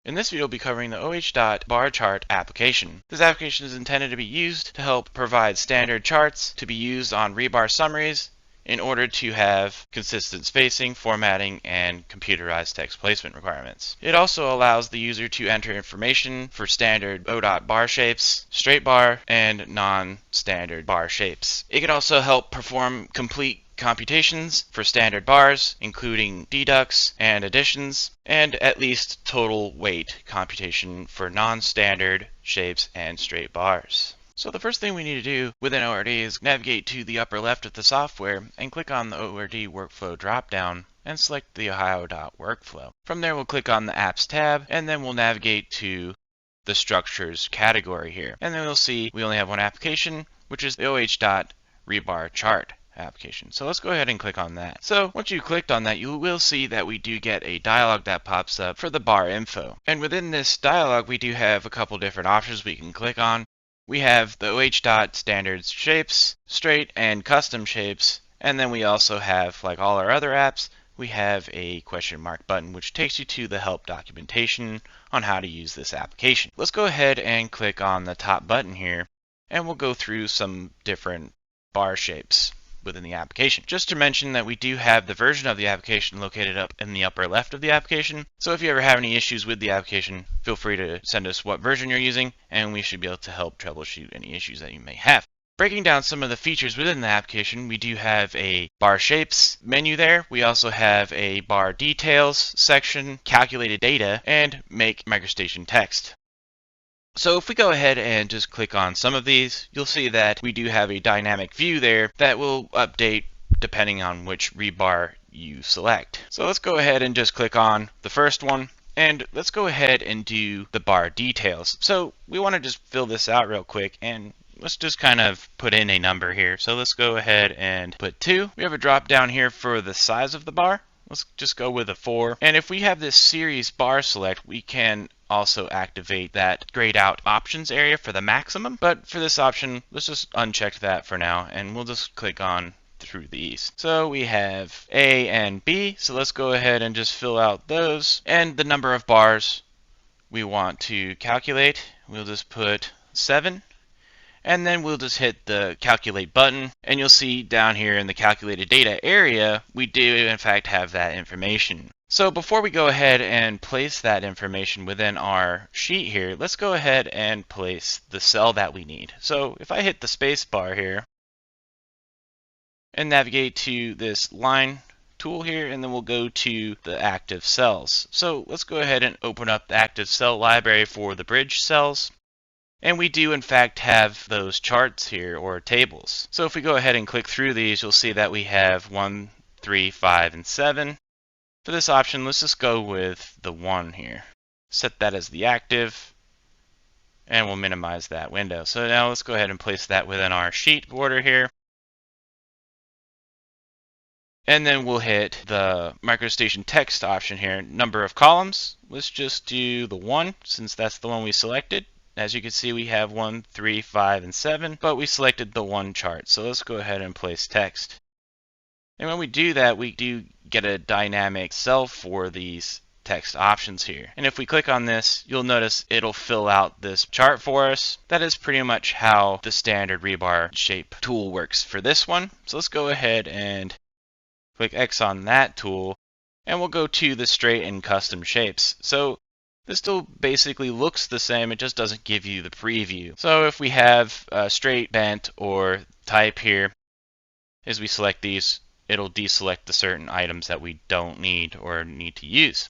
In this video, we'll be covering the OHDOT Bar Chart application. This application is intended to be used to help provide standard charts to be used on rebar summaries in order to have consistent spacing, formatting, and computerized text placement requirements. It also allows the user to enter information for standard ODOT bar shapes, straight bar, and non-standard bar shapes. It can also help perform complete computations for standard bars, including deducts and additions, and at least total weight computation for non-standard shapes and straight bars. So the first thing we need to do within ORD is navigate to the upper left of the software and click on the ORD workflow dropdown and select the OHDOT workflow. From there, we'll click on the Apps tab, and then we'll navigate to the Structures category here. And then we'll see we only have one application, which is the OHDOT Rebar Chart application. So let's go ahead and click on that. So once you clicked on that, you will see that we do get a dialog that pops up for the bar info. And within this dialog, we do have a couple different options we can click on. We have the OHDOT standard shapes, straight and custom shapes, and then we also have, like all our other apps, we have a question mark button which takes you to the help documentation on how to use this application. Let's go ahead and click on the top button here, and we'll go through some different bar shapes within the application. Just to mention that we do have the version of the application located up in the upper left of the application. So if you ever have any issues with the application, feel free to send us what version you're using, and we should be able to help troubleshoot any issues that you may have. Breaking down some of the features within the application, we do have a bar shapes menu there. We also have a bar details section, calculated data, and make microstation text. So if we go ahead and just click on some of these, you'll see that we do have a dynamic view there that will update depending on which rebar you select. So let's go ahead and just click on the first one, and let's go ahead and do the bar details. So we want to just fill this out real quick, and let's just kind of put in a number here. So let's go ahead and put 2. We have a drop down here for the size of the bar. Let's just go with a 4. And if we have this series bar select, we can also activate that grayed out options area for the maximum. But for this option, let's just uncheck that for now, and we'll just click on through these. So we have A and B. So let's go ahead and just fill out those. And the number of bars we want to calculate, we'll just put 7. And then we'll just hit the calculate button, and you'll see down here in the calculated data area, we do in fact have that information. So before we go ahead and place that information within our sheet here, let's go ahead and place the cell that we need. So if I hit the space bar here and navigate to this line tool here, and then we'll go to the active cells. So let's go ahead and open up the active cell library for the bridge cells. And we do in fact have those charts here, or tables. So if we go ahead and click through these, you'll see that we have 1, 3, 5, and 7. For this option, let's just go with the 1 here. Set that as the active, and we'll minimize that window. So now let's go ahead and place that within our sheet border here. And then we'll hit the microstation text option here. Number of columns, let's just do the 1 since that's the one we selected. As you can see, we have 1, 3, 5, and 7, but we selected the 1 chart. So let's go ahead and place text. And when we do that, we do get a dynamic cell for these text options here. And if we click on this, you'll notice it'll fill out this chart for us. That is pretty much how the standard rebar shape tool works for this one. So let's go ahead and click X on that tool, and we'll go to the straight and custom shapes. So this tool basically looks the same, it just doesn't give you the preview. So if we have straight, bent, or type here, as we select these, it'll deselect the certain items that we don't need or need to use.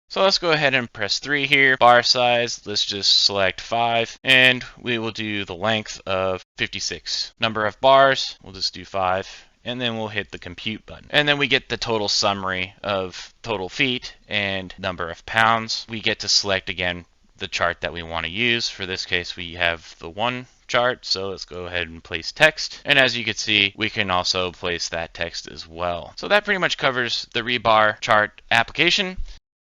So let's go ahead and press 3 here. Bar size, let's just select 5, and we will do the length of 56. Number of bars, we'll just do 5. And then we'll hit the compute button. And then we get the total summary of total feet and number of pounds. We get to select again the chart that we want to use. For this case, we have the 1 chart, so let's go ahead and place text. And as you can see, we can also place that text as well. So that pretty much covers the Rebar Chart application.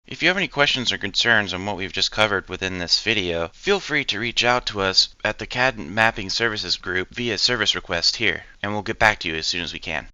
If you have any questions or concerns on what we've just covered within this video, feel free to reach out to us at the CADD Mapping Services group via service request here, and we'll get back to you as soon as we can.